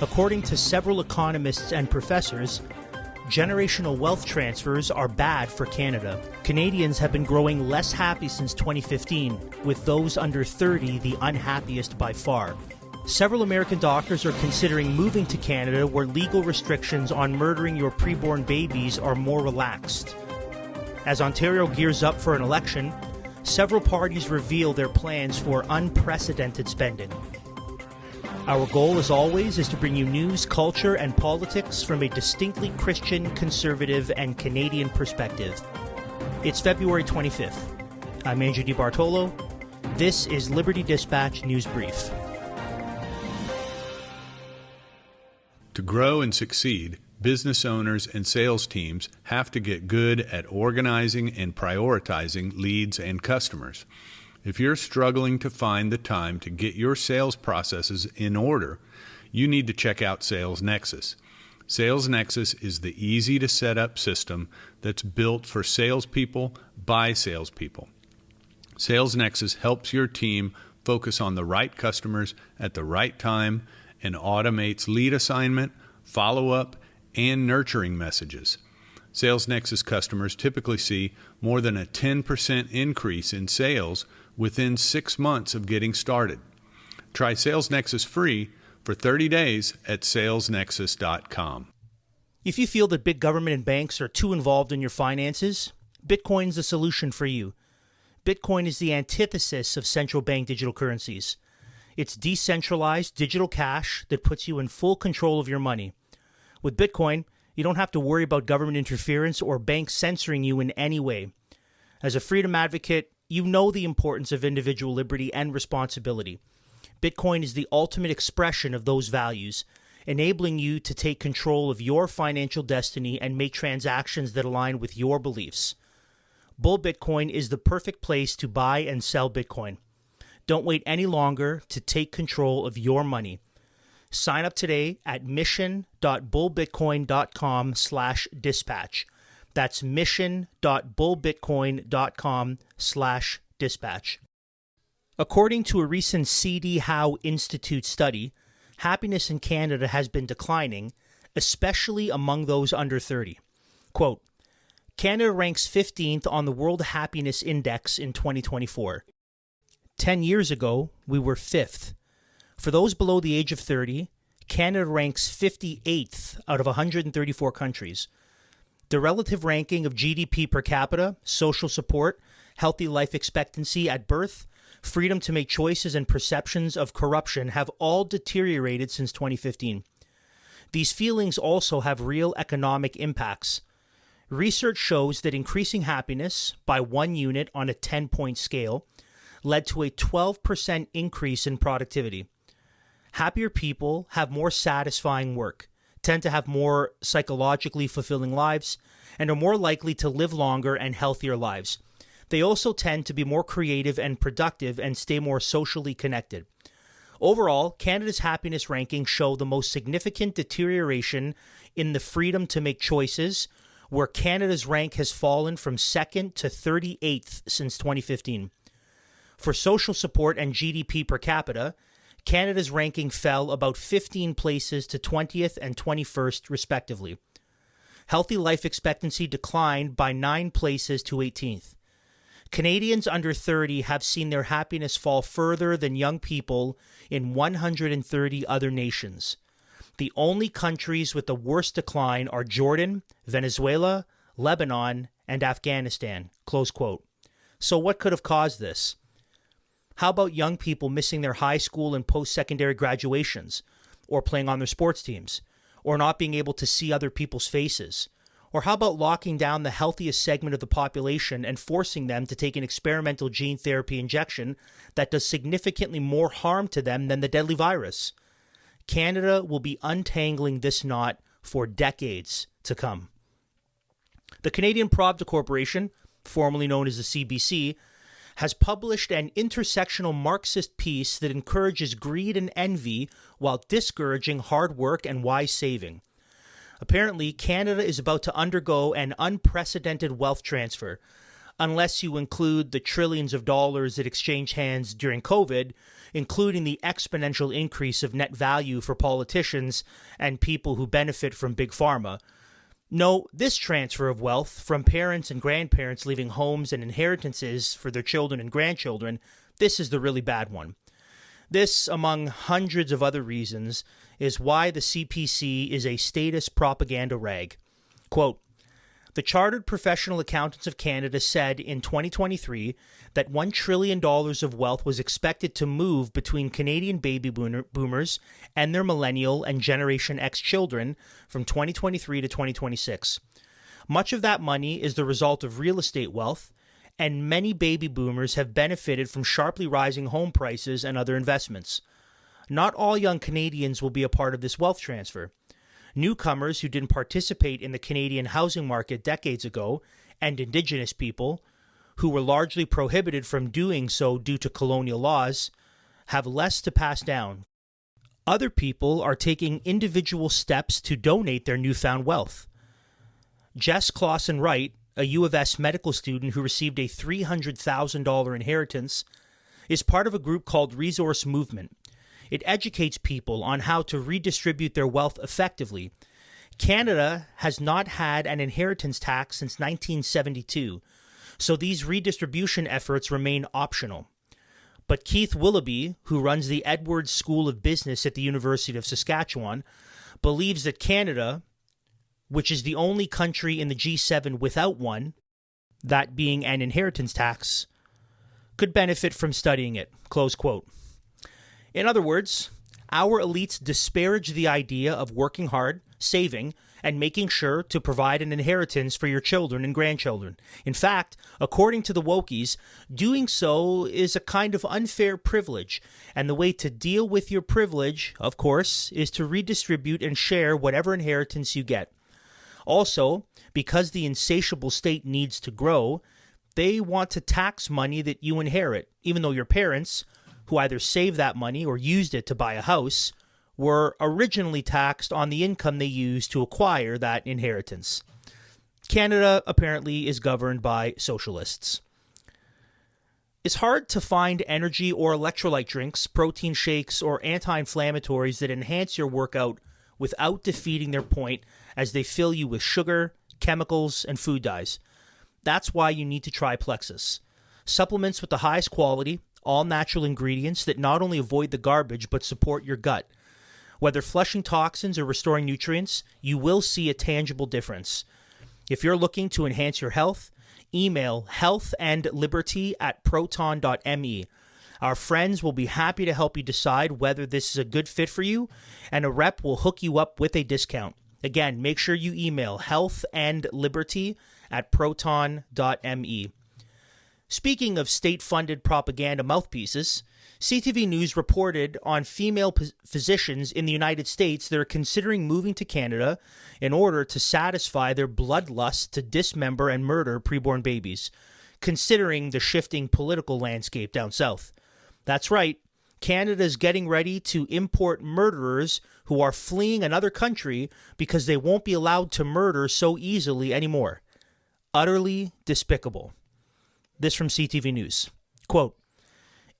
According to several economists and professors, generational wealth transfers are bad for Canada. Canadians have been growing less happy since 2015, with those under 30 the unhappiest by far. Several American doctors are considering moving to Canada, where legal restrictions on murdering your preborn babies are more relaxed. As Ontario gears up for an election, several parties reveal their plans for unprecedented spending. Our goal, as always, is to bring you news, culture, and politics from a distinctly Christian, conservative, and Canadian perspective. It's February 25th. I'm Andrew DiBartolo. This is Liberty Dispatch News Brief. To grow and succeed, business owners and sales teams have to get good at organizing and prioritizing leads and customers. If you're struggling to find the time to get your sales processes in order, you need to check out Sales Nexus. Sales Nexus is the easy-to-set-up system that's built for salespeople by salespeople. Sales Nexus helps your team focus on the right customers at the right time and automates lead assignment, follow-up, and nurturing messages. Sales Nexus customers typically see more than a 10% increase in sales within 6 months of getting started. Try Sales Nexus free for 30 days at salesnexus.com. If you feel that big government and banks are too involved in your finances, Bitcoin's the solution for you. Bitcoin is the antithesis of central bank digital currencies. It's decentralized digital cash that puts you in full control of your money. With Bitcoin, you don't have to worry about government interference or banks censoring you in any way. As a freedom advocate, you know the importance of individual liberty and responsibility. Bitcoin is the ultimate expression of those values, enabling you to take control of your financial destiny and make transactions that align with your beliefs. Bull Bitcoin is the perfect place to buy and sell Bitcoin. Don't wait any longer to take control of your money. Sign up today at mission.bullbitcoin.com/dispatch. That's mission.bullbitcoin.com/dispatch. According to a recent C.D. Howe Institute study, happiness in Canada has been declining, especially among those under 30. Quote, Canada ranks 15th on the World Happiness Index in 2024. 10 years ago, we were 5th. For those below the age of 30, Canada ranks 58th out of 134 countries. The relative ranking of GDP per capita, social support, healthy life expectancy at birth, freedom to make choices, and perceptions of corruption have all deteriorated since 2015. These feelings also have real economic impacts. Research shows that increasing happiness by 1 unit on a 10-point scale led to a 12% increase in productivity. Happier people have more satisfying work, tend to have more psychologically fulfilling lives, and are more likely to live longer and healthier lives. They also tend to be more creative and productive and stay more socially connected. Overall, Canada's happiness rankings show the most significant deterioration in the freedom to make choices, where Canada's rank has fallen from 2nd to 38th since 2015. For social support and GDP per capita, Canada's ranking fell about 15 places to 20th and 21st, respectively. Healthy life expectancy declined by 9 places to 18th. Canadians under 30 have seen their happiness fall further than young people in 130 other nations. The only countries with the worst decline are Jordan, Venezuela, Lebanon, and Afghanistan. Close quote. So what could have caused this? How about young people missing their high school and post-secondary graduations, or playing on their sports teams, or not being able to see other people's faces? Or how about locking down the healthiest segment of the population and forcing them to take an experimental gene therapy injection that does significantly more harm to them than the deadly virus? Canada will be untangling this knot for decades to come. The Canadian Pravda Corporation, formerly known as the CBC, has published an intersectional Marxist piece that encourages greed and envy while discouraging hard work and wise saving. Apparently, Canada is about to undergo an unprecedented wealth transfer, unless you include the trillions of dollars that exchanged hands during COVID, including the exponential increase of net value for politicians and people who benefit from big pharma. No, this transfer of wealth from parents and grandparents leaving homes and inheritances for their children and grandchildren, this is the really bad one. This, among hundreds of other reasons, is why the CPC is a status propaganda rag. Quote, the Chartered Professional Accountants of Canada said in 2023 that $1 trillion of wealth was expected to move between Canadian baby boomers and their millennial and Generation X children from 2023 to 2026. Much of that money is the result of real estate wealth, and many baby boomers have benefited from sharply rising home prices and other investments. Not all young Canadians will be a part of this wealth transfer. Newcomers who didn't participate in the Canadian housing market decades ago, and Indigenous people, who were largely prohibited from doing so due to colonial laws, have less to pass down. Other people are taking individual steps to donate their newfound wealth. Jess Clausen-Wright, a U of S medical student who received a $300,000 inheritance, is part of a group called Resource Movement. It educates people on how to redistribute their wealth effectively. Canada has not had an inheritance tax since 1972, so these redistribution efforts remain optional. But Keith Willoughby, who runs the Edwards School of Business at the University of Saskatchewan, believes that Canada, which is the only country in the G7 without one, that being an inheritance tax, could benefit from studying it. Close quote. In other words, our elites disparage the idea of working hard, saving, and making sure to provide an inheritance for your children and grandchildren. In fact, according to the wokies, doing so is a kind of unfair privilege, and the way to deal with your privilege, of course, is to redistribute and share whatever inheritance you get. Also, because the insatiable state needs to grow, they want to tax money that you inherit, even though your parents, who either saved that money or used it to buy a house, were originally taxed on the income they used to acquire that inheritance. Canada apparently is governed by socialists. It's hard to find energy or electrolyte drinks, protein shakes, or anti-inflammatories that enhance your workout without defeating their point, as they fill you with sugar, chemicals, and food dyes. That's why you need to try Plexus. Supplements with the highest quality, all natural ingredients that not only avoid the garbage but support your gut. Whether flushing toxins or restoring nutrients, you will see a tangible difference. If you're looking to enhance your health, email healthandliberty@proton.me. Our friends will be happy to help you decide whether this is a good fit for you, and a rep will hook you up with a discount. Again, make sure you email healthandliberty@proton.me. Speaking of state-funded propaganda mouthpieces, CTV News reported on female physicians in the United States that are considering moving to Canada in order to satisfy their bloodlust to dismember and murder preborn babies, considering the shifting political landscape down south. That's right, Canada is getting ready to import murderers who are fleeing another country because they won't be allowed to murder so easily anymore. Utterly despicable. This from CTV News. Quote,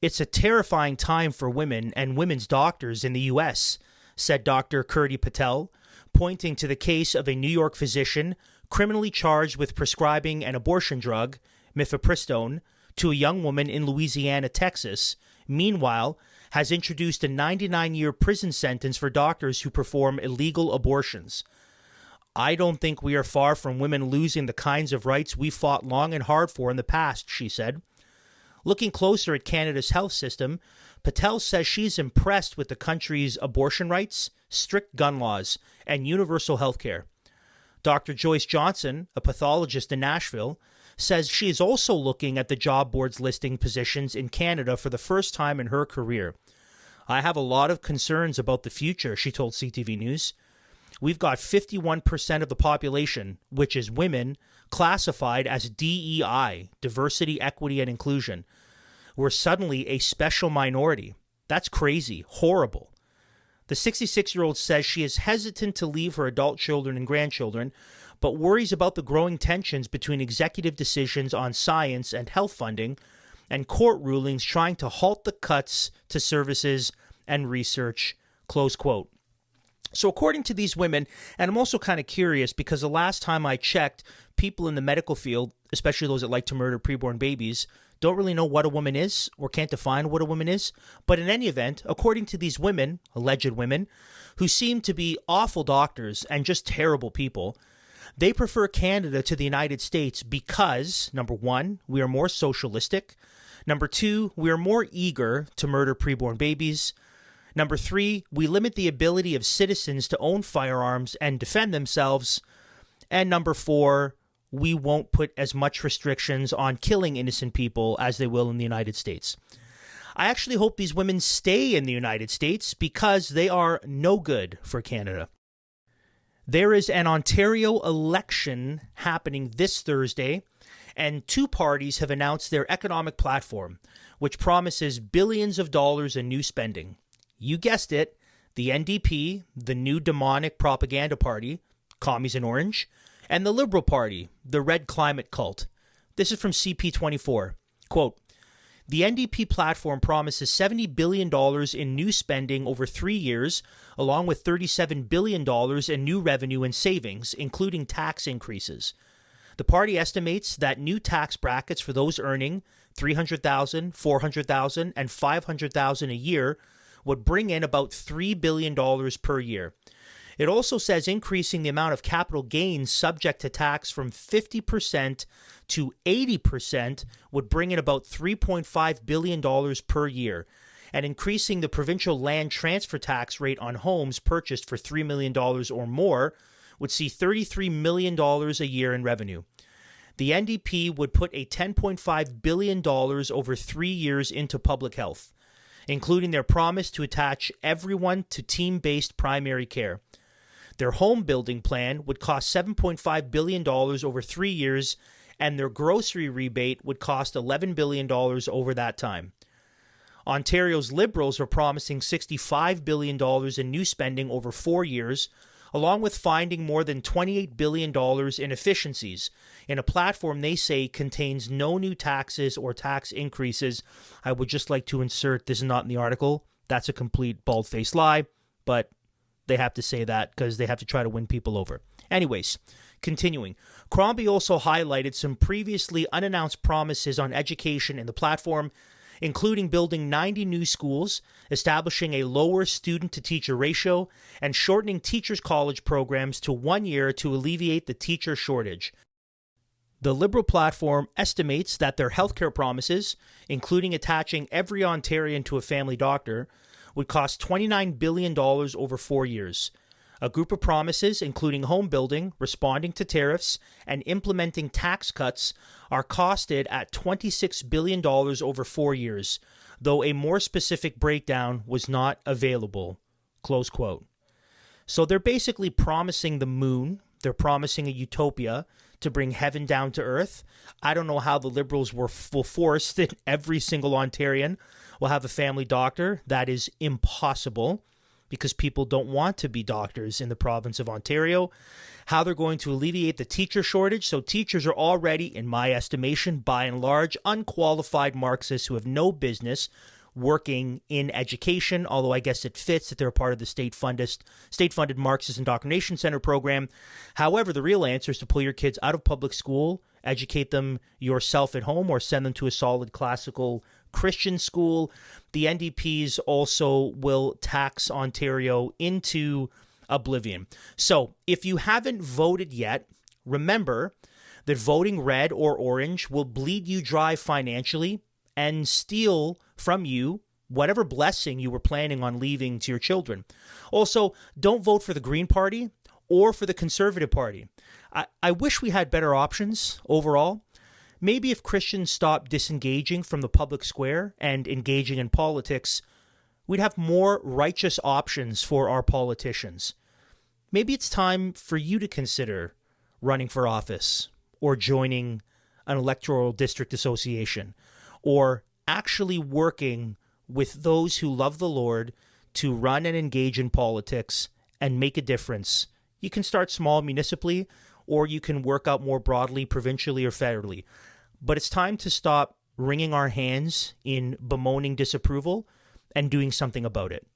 "It's a terrifying time for women and women's doctors in the U.S., said Dr. Kirti Patel, pointing to the case of a New York physician criminally charged with prescribing an abortion drug, mifepristone, to a young woman in Louisiana, Texas, meanwhile has introduced a 99-year prison sentence for doctors who perform illegal abortions. I don't think we are far from women losing the kinds of rights we fought long and hard for in the past," she said. Looking closer at Canada's health system, Patel says she's impressed with the country's abortion rights, strict gun laws, and universal health care. Dr. Joyce Johnson, a pathologist in Nashville, says she is also looking at the job boards listing positions in Canada for the first time in her career. "I have a lot of concerns about the future," she told CTV News. "We've got 51% of the population, which is women, classified as DEI, diversity, equity, and inclusion. We're suddenly a special minority. That's crazy, horrible. The 66-year-old says she is hesitant to leave her adult children and grandchildren, but worries about the growing tensions between executive decisions on science and health funding and court rulings trying to halt the cuts to services and research, close quote. So according to these women, and I'm also kind of curious because the last time I checked, people in the medical field, especially those that like to murder preborn babies, don't really know what a woman is or can't define what a woman is. But in any event, according to these women, alleged women, who seem to be awful doctors and just terrible people, they prefer Canada to the United States because, number one, we are more socialistic. Number two, we are more eager to murder preborn babies. Number three, we limit the ability of citizens to own firearms and defend themselves. And number four, we won't put as much restrictions on killing innocent people as they will in the United States. I actually hope these women stay in the United States because they are no good for Canada. There is an Ontario election happening this Thursday, and two parties have announced their economic platform, which promises billions of dollars in new spending. You guessed it, the NDP, the new demonic propaganda party, commies in orange, and the Liberal Party, the red climate cult. This is from CP24. Quote, the NDP platform promises $70 billion in new spending over 3 years, along with $37 billion in new revenue and savings, including tax increases. The party estimates that new tax brackets for those earning $300,000, $400,000, and $500,000 a year would bring in about $3 billion per year. It also says increasing the amount of capital gains subject to tax from 50% to 80% would bring in about $3.5 billion per year, and increasing the provincial land transfer tax rate on homes purchased for $3 million or more would see $33 million a year in revenue. The NDP would put a $10.5 billion over 3 years into public health, including their promise to attach everyone to team-based primary care. Their home building plan would cost $7.5 billion over 3 years, and their grocery rebate would cost $11 billion over that time. Ontario's Liberals are promising $65 billion in new spending over 4 years, along with finding more than $28 billion in efficiencies, in a platform they say contains no new taxes or tax increases. I would just like to insert, this is not in the article, that's a complete bald-faced lie, but they have to say that because they have to try to win people over. Anyways, continuing. Crombie also highlighted some previously unannounced promises on education in the platform, including building 90 new schools, establishing a lower student-to-teacher ratio, and shortening teachers' college programs to 1 year to alleviate the teacher shortage. The Liberal platform estimates that their healthcare promises, including attaching every Ontarian to a family doctor, would cost $29 billion over 4 years. A group of promises, including home building, responding to tariffs, and implementing tax cuts, are costed at $26 billion over 4 years, though a more specific breakdown was not available. Close quote. So they're basically promising the moon. They're promising a utopia to bring heaven down to earth. I don't know how the Liberals will force that every single Ontarian will have a family doctor. That is impossible because people don't want to be doctors in the province of Ontario. How they're going to alleviate the teacher shortage. So teachers are already, in my estimation, by and large, unqualified Marxists who have no business working in education, although I guess it fits that they're part of the state-funded Marxist Indoctrination Center program. However, the real answer is to pull your kids out of public school, educate them yourself at home, or send them to a solid classical Christian school. The NDPs also will tax Ontario into oblivion. So if you haven't voted yet, remember that voting red or orange will bleed you dry financially and steal from you whatever blessing you were planning on leaving to your children. Also, don't vote for the Green Party or for the Conservative Party. I wish we had better options overall. Maybe if Christians stopped disengaging from the public square and engaging in politics, we'd have more righteous options for our politicians. Maybe it's time for you to consider running for office or joining an electoral district association or actually working with those who love the Lord to run and engage in politics and make a difference. You can start small municipally, or you can work out more broadly, provincially or federally. But it's time to stop wringing our hands in bemoaning disapproval and doing something about it.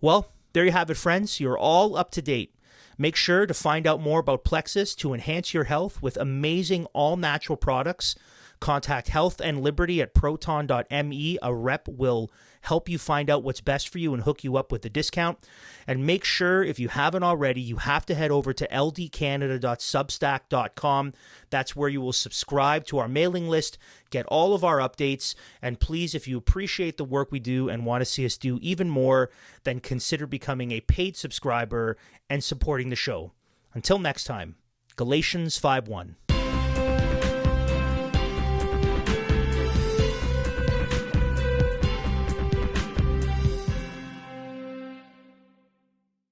Well, there you have it, friends. You're all up to date. Make sure to find out more about Plexus to enhance your health with amazing all-natural products. Contact Health and Liberty at proton.me. A rep will help you find out what's best for you and hook you up with a discount. And make sure, if you haven't already, you have to head over to ldcanada.substack.com. That's where you will subscribe to our mailing list, get all of our updates, and please, if you appreciate the work we do and want to see us do even more, then consider becoming a paid subscriber and supporting the show. Until next time, Galatians 5:1.